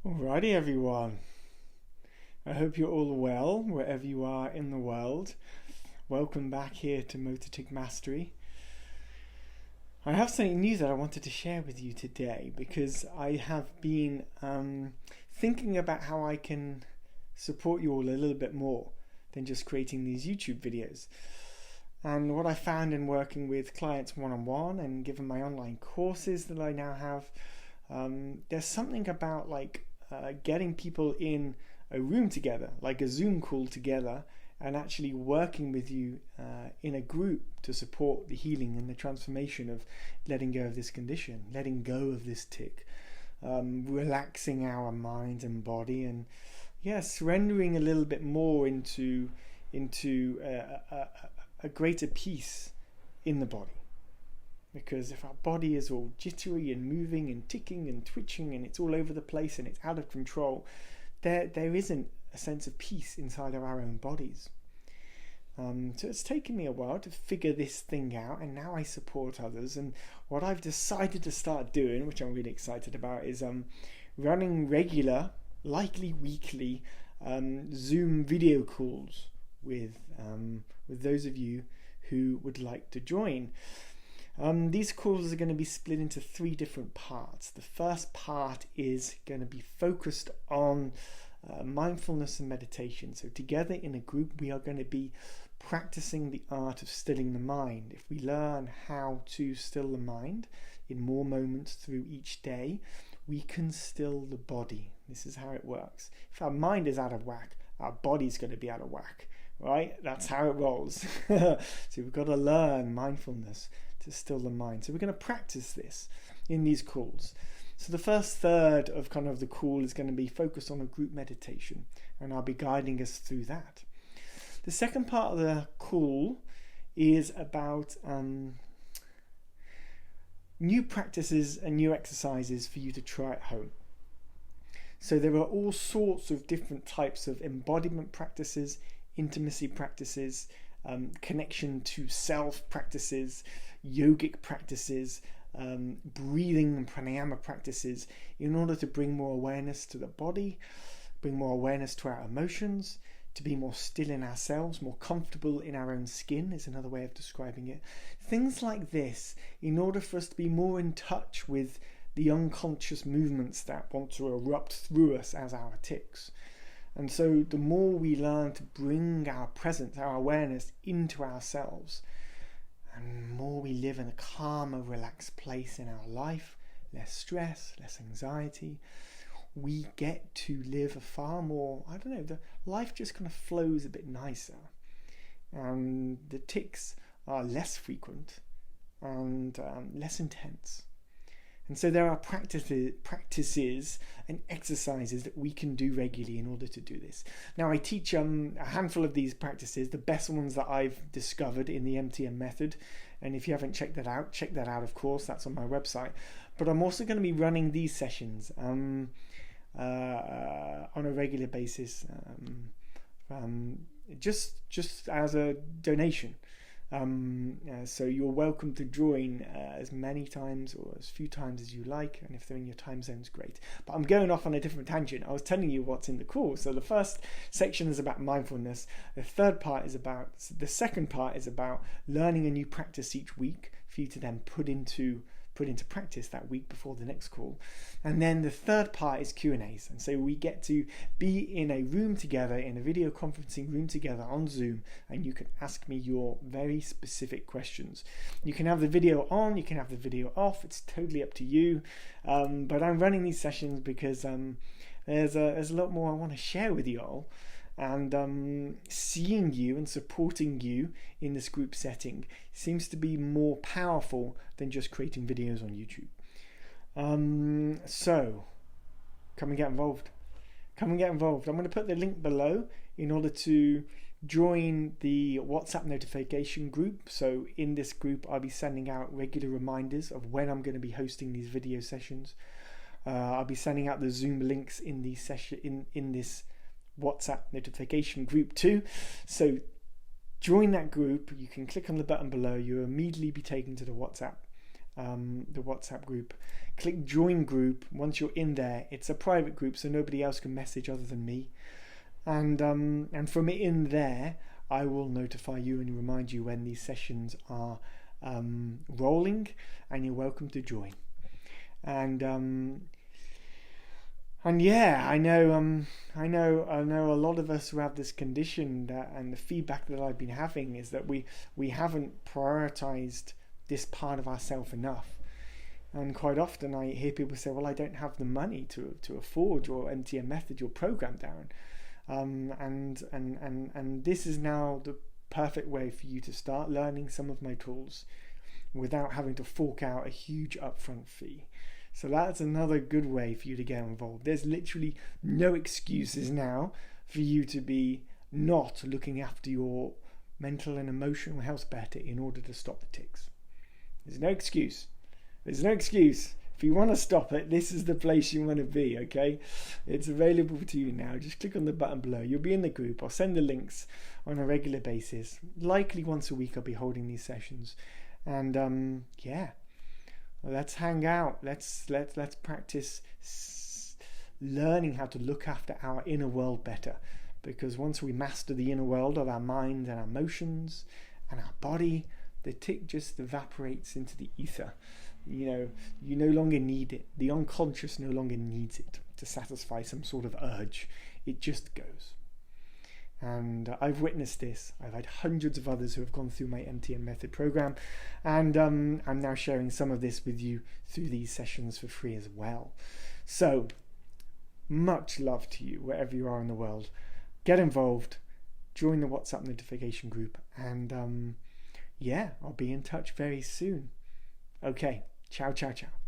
Alrighty, everyone. I hope you're all well wherever you are in the world. Welcome back here to Motor Tic Mastery. I have something new that I wanted to share with you today because I have been thinking about how I can support you all a little bit more than just creating these YouTube videos. And what I found in working with clients one-on-one and given my online courses that I now have, there's something about getting people in a room together, like a Zoom call together, and actually working with you in a group to support the healing and the transformation of letting go of this condition, letting go of this tic, relaxing our mind and body, and surrendering a little bit more into a greater peace in the body. Because if our body is all jittery and moving and ticking and twitching and it's all over the place and it's out of control, there isn't a sense of peace inside of our own bodies. So it's taken me a while to figure this thing out, and now I support others. And what I've decided to start doing, which I'm really excited about, is running regular, likely weekly, Zoom video calls with those of you who would like to join. These calls are going to be split into 3 different parts. The first part is going to be focused on mindfulness and meditation. So together in a group, we are going to be practicing the art of stilling the mind. If we learn how to still the mind in more moments through each day, we can still the body. This is how it works. If our mind is out of whack, our body's going to be out of whack, right? That's how it rolls. So we've got to learn mindfulness to still the mind. So we're going to practice this in these calls. So the first third of kind of the call is going to be focused on a group meditation, and I'll be guiding us through that. The second part of the call is about new practices and new exercises for you to try at home. So there are all sorts of different types of embodiment practices, intimacy practices, connection to self practices, yogic practices, breathing and pranayama practices, in order to bring more awareness to the body, bring more awareness to our emotions, to be more still in ourselves, more comfortable in our own skin is another way of describing it. Things like this, in order for us to be more in touch with the unconscious movements that want to erupt through us as our tics. And so the more we learn to bring our presence, our awareness into ourselves, and more we live in a calmer, relaxed place in our life, less stress, less anxiety, we get to live a far more, the life just kind of flows a bit nicer. And the tics are less frequent and less intense. And so there are practices and exercises that we can do regularly in order to do this. Now I teach a handful of these practices, the best ones that I've discovered in the MTM method. And if you haven't checked that out, check that out, of course, that's on my website. But I'm also going to be running these sessions on a regular basis, just as a donation. So you're welcome to join as many times or as few times as you like, and if they're in your time zones, great. But I'm going off on a different tangent. I was telling you what's in the course. So the first section is about mindfulness. The second part is about learning a new practice each week for you to then put into practice that week before the next call. And then the third part is Q&As, and so we get to be in a room together, in a video conferencing room together on Zoom, and you can ask me your very specific questions. You can have the video on, you can have the video off, it's totally up to you, but I'm running these sessions because there's a lot more I want to share with you all. And seeing you and supporting you in this group setting seems to be more powerful than just creating videos on YouTube. So come and get involved. I'm going to put the link below in order to join the WhatsApp notification group. So in this group, I'll be sending out regular reminders of when I'm going to be hosting these video sessions. I'll be sending out the Zoom links in these in this WhatsApp notification group too. So join that group. You can click on the button below. You'll immediately be taken to the WhatsApp the WhatsApp group. Click join group. Once you're in there, it's a private group, so nobody else can message other than me. And from in there, I will notify you and remind you when these sessions are rolling, and you're welcome to join. And yeah, I know a lot of us who have this condition, and the feedback that I've been having is that we haven't prioritized this part of ourselves enough. And quite often I hear people say, well, I don't have the money to afford your MTM method, your program, Darren. And this is now the perfect way for you to start learning some of my tools without having to fork out a huge upfront fee. So that's another good way for you to get involved. There's literally no excuses now for you to be not looking after your mental and emotional health better in order to stop the tics. There's no excuse. There's no excuse. If you want to stop it, this is the place you want to be, okay? It's available to you now. Just click on the button below. You'll be in the group. I'll send the links on a regular basis. Likely once a week I'll be holding these sessions. And yeah, let's hang out. Let's practice learning how to look after our inner world better. Because once we master the inner world of our mind and our emotions and our body, the tic just evaporates into the ether. You no longer need it. The unconscious no longer needs it to satisfy some sort of urge. It just goes. And I've witnessed this. I've had hundreds of others who have gone through my MTM method program, and I'm now sharing some of this with you through these sessions for free as well. So much love to you wherever you are in the world. Get involved, join the WhatsApp notification group, and yeah, I'll be in touch very soon. Okay, ciao, ciao, ciao.